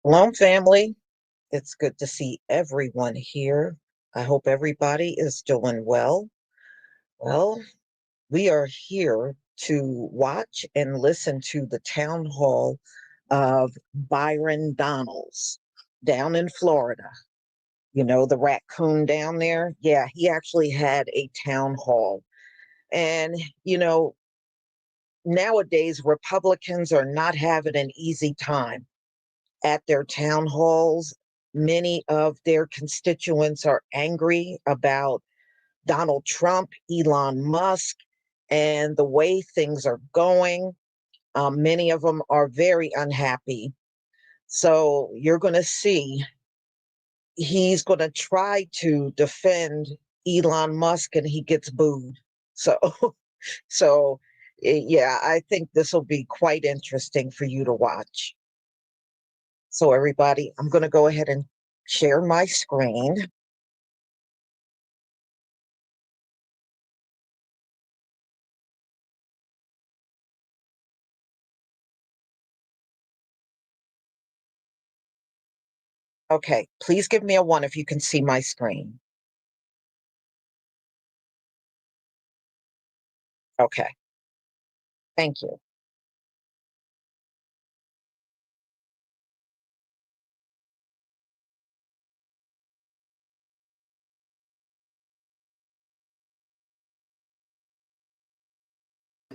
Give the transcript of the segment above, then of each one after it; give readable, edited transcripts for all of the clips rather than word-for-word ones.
Shalom, family. It's good to see everyone here. I hope everybody is doing well. Well, we are here to watch and listen to the town hall of Byron Donalds down in Florida. You know, the raccoon down there? Yeah, he actually had a town hall. And, you know, nowadays Republicans are not having an easy time at their town halls. Many of their constituents are angry about Donald Trump, Elon Musk, and the way things are going. Many of them are very unhappy. So you're going to see he's going to try to defend Elon Musk and he gets booed. So, so yeah, I think this will be quite interesting for you to watch. So everybody, I'm going to go ahead and share my screen. Okay, please give me a 1 if you can see my screen. Okay, thank you.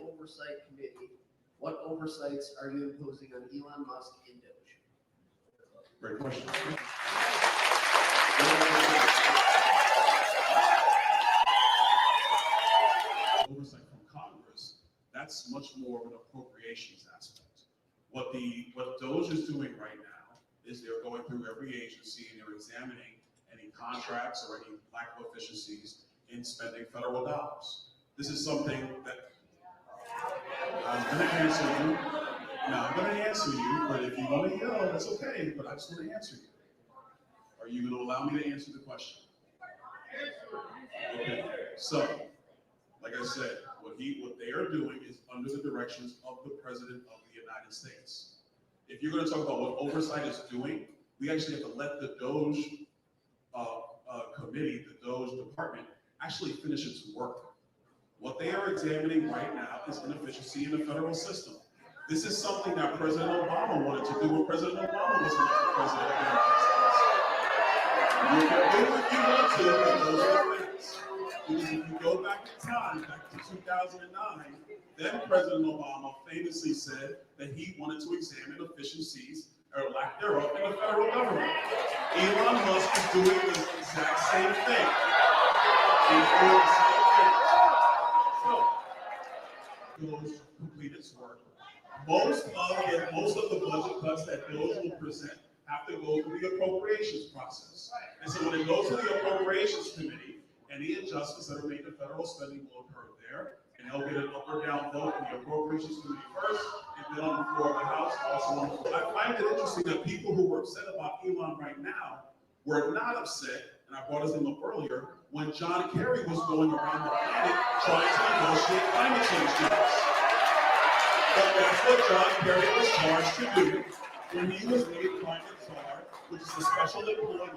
Oversight Committee, what oversights are you imposing on Elon Musk and DOGE? Great question. Oversight from Congress, that's much more of an appropriations aspect. What DOGE is doing right now is they're going through every agency and they're examining any contracts or any lack of efficiencies in spending federal dollars. This is something that I'm going to answer you. Now, I'm going to answer you, but if you want to yell, that's okay, but I just want to answer you. Are you going to allow me to answer the question? Okay, so, like I said, what they are doing is under the directions of the President of the United States. If you're going to talk about what oversight is doing, we actually have to let the DOGE committee, the DOGE department, actually finish its work. What they are examining right now is inefficiency in the federal system. This is something that President Obama wanted to do when President Obama was elected president of the United States. You can do if you want to, but those are the things. Because if you go back in time, back to 2009, then President Obama famously said that he wanted to examine efficiencies or lack thereof in the federal government. Elon Musk is doing the exact same thing. He's doing the same thing. So, DOGE complete its work. Most of the budget cuts that DOGE will present have to go through the appropriations process. And so when it goes to the appropriations committee, any adjustments that are made to federal spending will occur there, and they'll get an up or down vote in the appropriations committee first, and then on the floor of the House, also on the floor. I find it interesting that people who were upset about Elon right now were not upset, and I brought his name up earlier, when John Kerry was going around the planet trying to negotiate climate change deals. But that's what John Kerry was charged to do when he was made climate czar, which is a special employee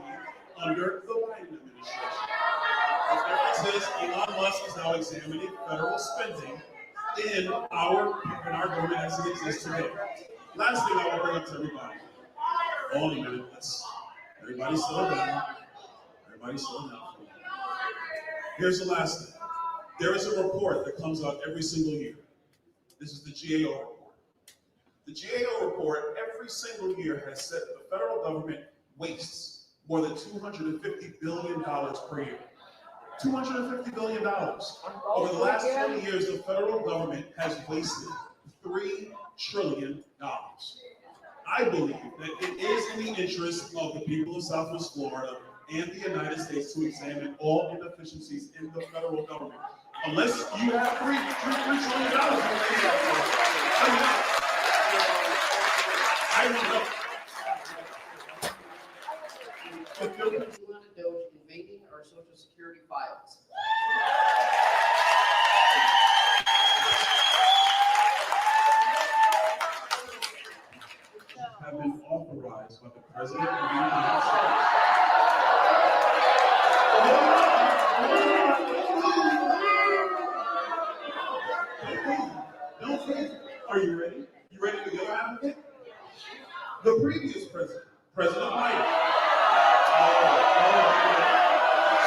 under the Biden administration. The difference is Elon Musk is now examining federal spending in our government as it exists today. Last thing I want to bring up to everybody. Hold on a minute. Everybody slow down. Everybody slow down. Here's the last thing. There is a report that comes out every single year. This is the GAO report. The GAO report every single year has said that the federal government wastes more than $250 billion per year. $250 billion. Over the last 20 years, the federal government has wasted $3 trillion. I believe that it is in the interest of the people of Southwest Florida and the United States to examine all inefficiencies in the federal government. Unless you have $3 trillion. I don't know. Elon and DOGE invading our Social Security files. Have been authorized by the President of the United States. Don't say it. Are you ready? You ready to go out of it? The previous president, President Biden.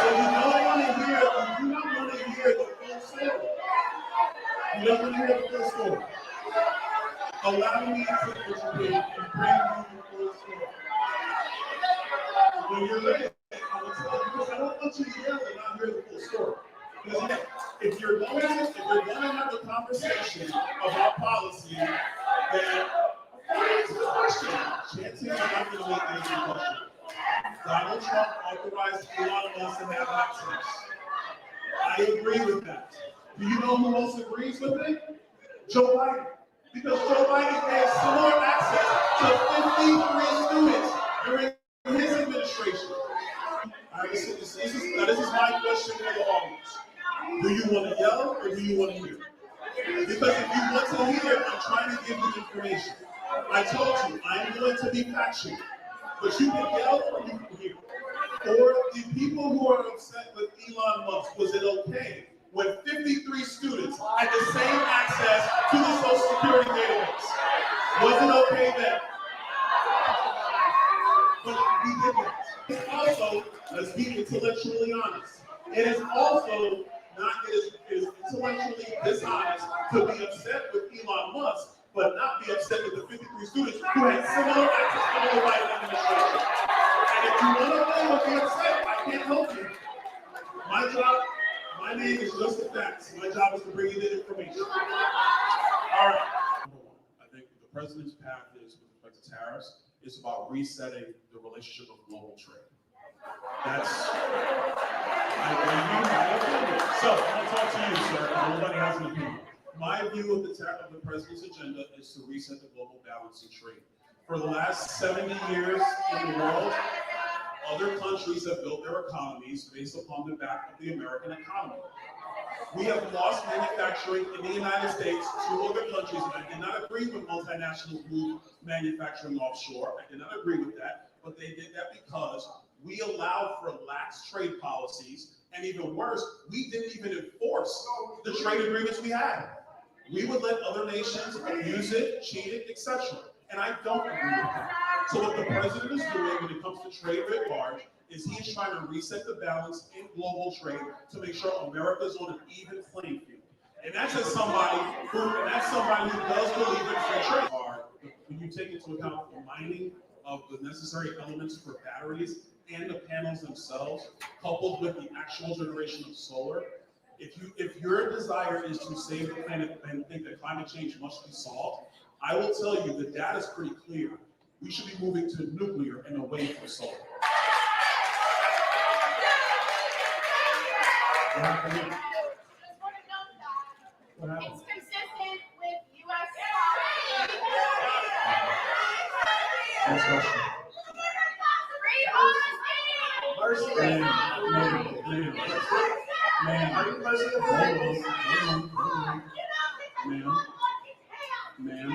So you don't want to hear the full story. You don't want to hear the full story. Allow me to participate and bring you the full story. When you're ready, I will tell you, because I don't want you to yell and not hear the full story. Because if you're going to have a conversation about policy, then answer the question. Chances are not going to make the question. Donald Trump authorized Elon Musk to have access. I agree with that. Do you know who else agrees with it? Joe Biden. Because Joe Biden gave similar access to 53 students during his administration. This is my question to the audience. Do you want to yell or do you want to hear? Because if you want to hear, I'm trying to give you information. I told you, I'm going to be factual. But you can yell or you can hear. Or the people who are upset with Elon Musk, was it okay when 53 students had the same access to the Social Security database? Was it okay then? But we didn't. It's also, let's be intellectually honest, it is also not, it is intellectually dishonest to be upset with Elon Musk, but not be upset with the 53 students who had similar access to the Biden administration. And if you want to blame or be upset, I can't help you. My job, my name is just the facts. My job is to bring you the information. All right. I think the president's path is, with respect to tariffs, is about resetting the relationship of global trade. That's, so I'm gonna talk to you, sir. Nobody has an opinion. My view of the president's agenda is to reset the global balance in trade. For the last 70 years in the world, other countries have built their economies based upon the back of the American economy. We have lost manufacturing in the United States to other countries, and I did not agree with multinationals move manufacturing offshore. I did not agree with that, but they did that because we allowed for lax trade policies, and even worse, we didn't even enforce the trade agreements we had. We would let other nations abuse it, cheat it, etc. And I don't agree with that. So what the president is doing when it comes to trade writ large is he's trying to reset the balance in global trade to make sure America's on an even playing field. And that's as somebody who, does believe in free trade. When you take into account the mining of the necessary elements for batteries and the panels themselves, coupled with the actual generation of solar, if your desire is to save the planet and think that climate change must be solved, I will tell you the data is pretty clear. We should be moving to nuclear and away from solar. What happened? What happened? It's consistent with U.S. Next question. Mercy. Ma'am, are you mercy? Ma'am.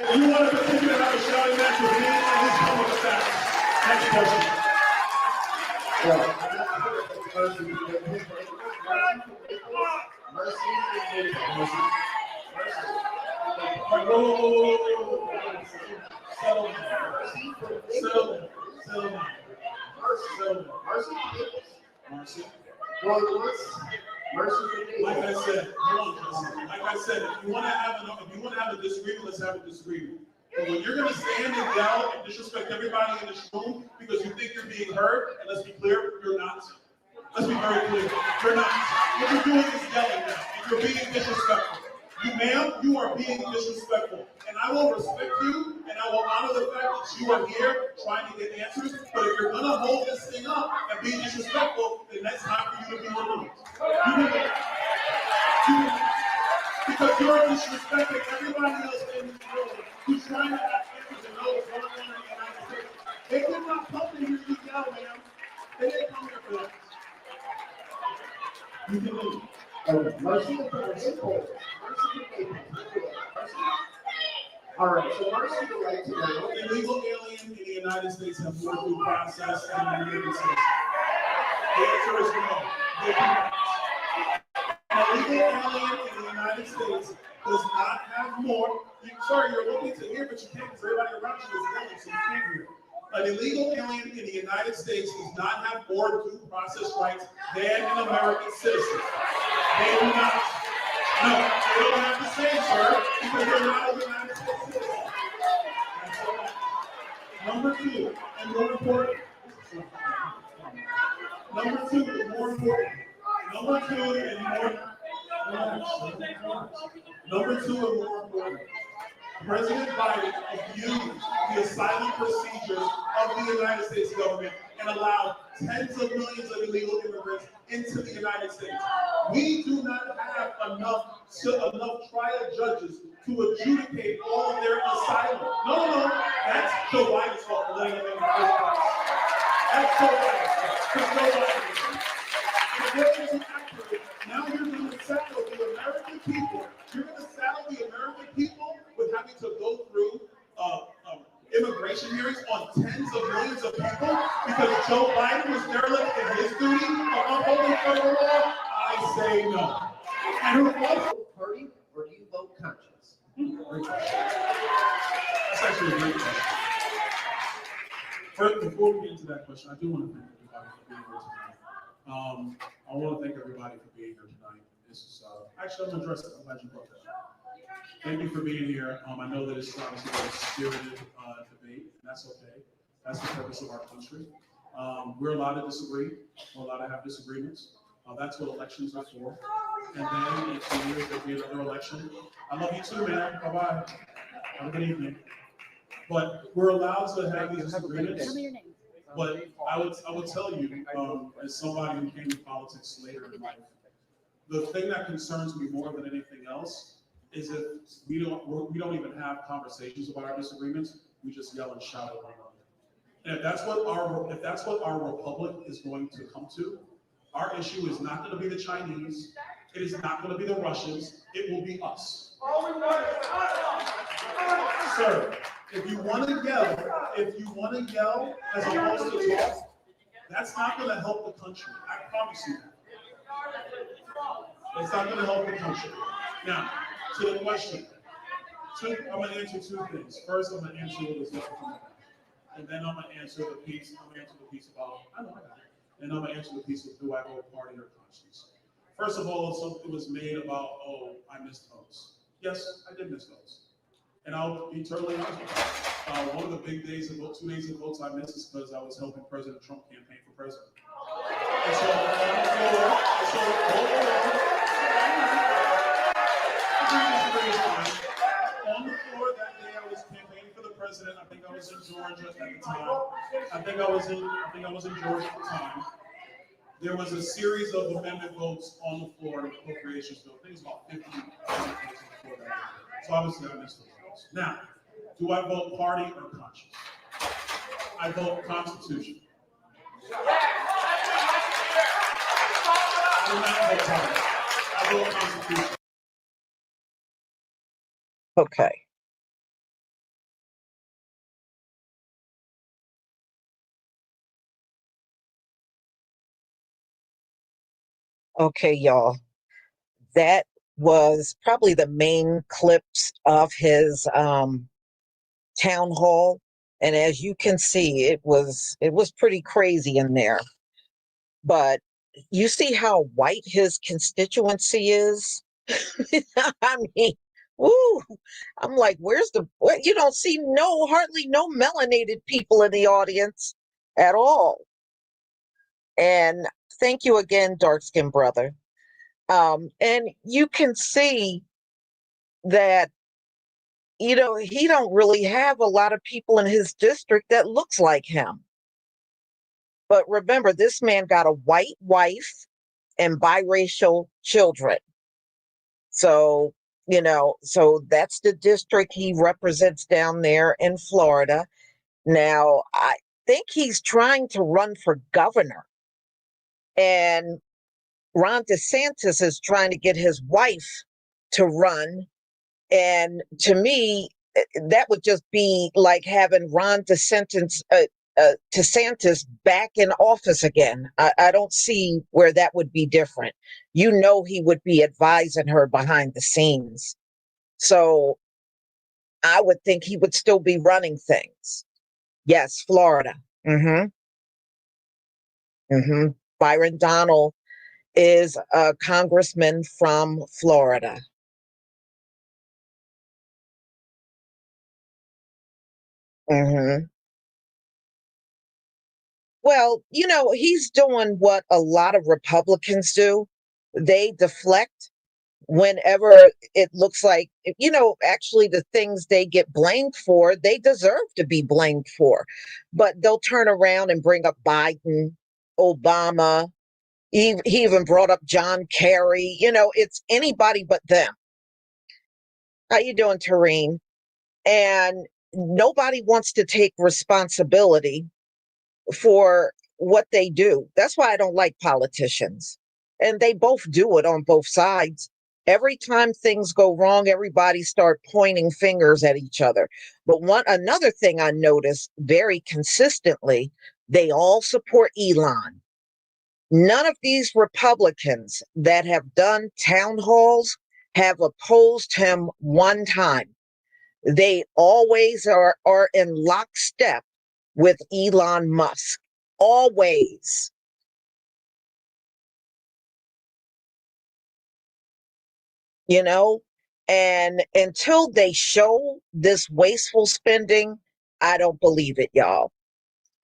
If you want to continue to have a shouting match with me, at least come with the facts. Next question. Mercy. Like I said, if you want to have a disagreement, let's have a disagreement. But when you're going to stand and yell and disrespect everybody in this room because you think you're being heard, and let's be clear, you're not. Let's be very clear, you're not. What you're doing is yelling now, and you're being disrespectful. You, ma'am, you are being disrespectful, and I will respect you, and I will honor the fact that you are here trying to get answers. But if you're going to hold this thing up and be disrespectful, then that's time for you to be removed. Because you're disrespecting everybody else in this room who's trying to have answers and know what's going on in the United States. They did not come to hear you yell, ma'am. They didn't come here for that. You can leave. All right, so Mercy would like to know. Illegal aliens in the United States have more due process than the United States. The answer is no. They do not. An illegal alien in the United States does not have more. You're looking to hear, but you can't because everybody around you is yelling, so you can't hear. An illegal alien in the United States does not have more due process rights than an American citizen. They do not. No, they don't have the same, sir, because they're not a United States citizen. Number two, and more important. Number two, and more important. Number two, and more important. President Biden abused the asylum procedures of the United States government and allowed tens of millions of illegal immigrants into the United States. We do not have enough trial judges to adjudicate all of their asylum. No, that's Joe Biden's fault for letting them in the first place. That's Joe Biden's fault, because Joe Biden is. If we're into activism, series on tens of millions of people because Joe Biden was derelict in his duty of upholding federal law? I say no. And who vote Party or do you vote conscience? That's actually a great question. First, before we get into that question, I do want to thank everybody for being here tonight. I want to thank everybody for being here tonight. This is actually, I'm going to address it. I'm glad you brought that up. Thank you for being here. I know that it's obviously a spirited debate, and that's okay. That's the purpose of our country. We're allowed to disagree. We're allowed to have disagreements. That's what elections are for. And then in 2 years, there'll be another election. I love you too, man. Bye-bye. Have a good evening. But we're allowed to have these disagreements. But I would tell you, as somebody who came to politics later in life, the thing that concerns me more than anything else is if we don't even have conversations about our disagreements. We just yell and shout at one another. And if that's what our republic is going to come to, our issue is not going to be the Chinese. It is not going to be the Russians. It will be us. Sir, if you want to yell as opposed to talk, that's not going to help the country. I promise you that. It's not going to help the country. Now, to the question, I'm going to answer two things. First, I'm going to answer what is left from that. And then I'm going to answer the piece. I'm going to answer the piece about, I got it. And I'm going to answer the piece of do I vote party or conscience. First of all, something was made about, oh, I missed votes. Yes, I did miss votes. And I'll be totally honest with you. One of the big days of votes, 2 days of votes I missed is because I was helping President Trump campaign for president. And so on the floor that day I was campaigning for the president. I think I was in Georgia at the time. I think I was in Georgia at the time. There was a series of amendment votes on the floor in the appropriations bill. I think it was about 50 amendment votes on the floor that day. So obviously I missed those votes. Now, do I vote party or conscience? I vote Constitution. I do not vote party. I vote Constitution. Okay. Okay, y'all. That was probably the main clips of his town hall. And as you can see, it was pretty crazy in there. But you see how white his constituency is? I mean, woo, I'm like, what? You don't see hardly no melanated people in the audience at all. And thank you again, dark-skinned brother. And you can see that, he don't really have a lot of people in his district that looks like him. But remember, this man got a white wife and biracial children. So, so that's the district he represents down there in Florida. Now, I think he's trying to run for governor. And Ron DeSantis is trying to get his wife to run. And to me, that would just be like having Ron DeSantis back in office again. I don't see where that would be different. He would be advising her behind the scenes. So I would think he would still be running things. Yes, Florida. Byron Donalds is a congressman from Florida. Well, he's doing what a lot of Republicans do. They deflect whenever it looks like, actually the things they get blamed for, they deserve to be blamed for. But they'll turn around and bring up Biden, Obama. He even brought up John Kerry. It's anybody but them. How you doing, Tareen? And nobody wants to take responsibility for what they do. That's why I don't like politicians. And they both do it on both sides. Every time things go wrong, everybody start pointing fingers at each other. But another thing I noticed very consistently, they all support Elon. None of these Republicans that have done town halls have opposed him one time. They always are in lockstep with Elon Musk. Always. You know, and until they show this wasteful spending, I don't believe it, y'all.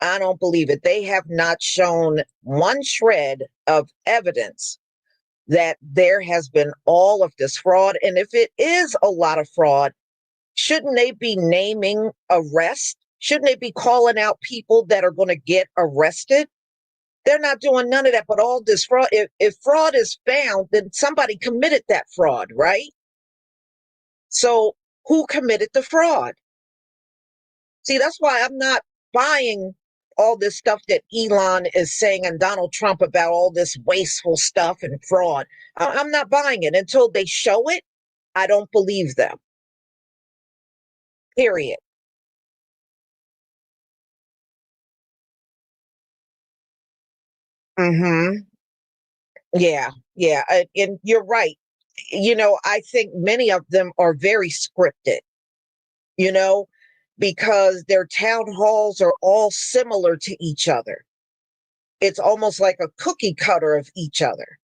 I don't believe it. They have not shown one shred of evidence that there has been all of this fraud. And if it is a lot of fraud, shouldn't they be naming arrest? Shouldn't they be calling out people that are going to get arrested? They're not doing none of that, but all this fraud. If fraud is found, then somebody committed that fraud, right? So who committed the fraud? See, that's why I'm not buying all this stuff that Elon is saying and Donald Trump about all this wasteful stuff and fraud. I'm not buying it until they show it. I don't believe them. Period. Mm-hmm. Yeah, yeah. And you're right. I think many of them are very scripted, you know, because their town halls are all similar to each other. It's almost like a cookie cutter of each other.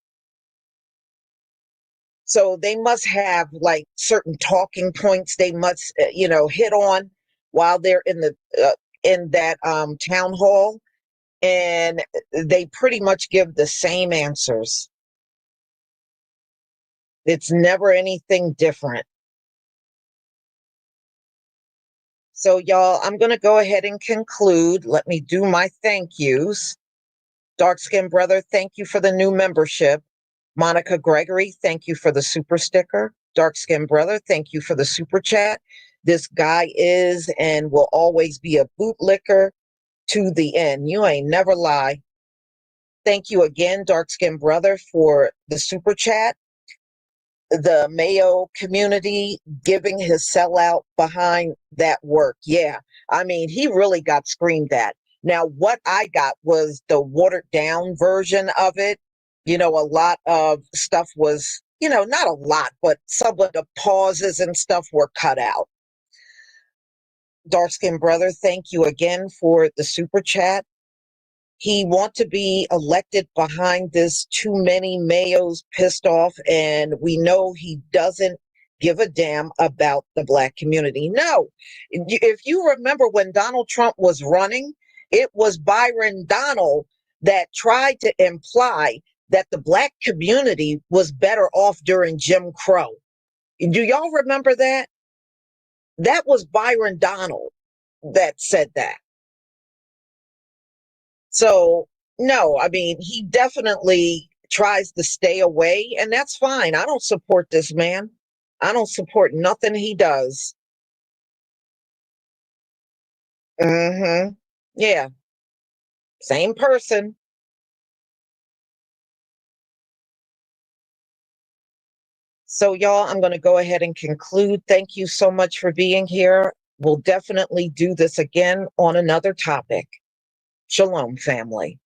So they must have like certain talking points they must, hit on while they're in that town hall, and they pretty much give the same answers. It's never anything different. So, y'all, I'm going to go ahead and conclude. Let me do my thank yous. Dark Skin Brother, thank you for the new membership. Monica Gregory, thank you for the super sticker. Dark Skin Brother, thank you for the super chat. This guy is and will always be a bootlicker to the end. You ain't never lie. Thank you again, Dark Skin Brother, for the super chat. The Mayo community giving his sellout behind that work. Yeah, I mean, he really got screamed at. Now, what I got was the watered down version of it. A lot of stuff was, not a lot, but some of the pauses and stuff were cut out. Dark Skin Brother, thank you again for the super chat. He want to be elected behind this too many Mayos pissed off, and we know he doesn't give a damn about the Black community. No, if you remember when Donald Trump was running, it was Byron Donalds that tried to imply that the Black community was better off during Jim Crow. Do y'all remember that? That was Byron Donalds that said that. So, no, I mean, he definitely tries to stay away, and that's fine. I don't support this man. I don't support nothing he does. Mm-hmm. Yeah, same person. So, y'all, I'm going to go ahead and conclude. Thank you so much for being here. We'll definitely do this again on another topic. Shalom, family.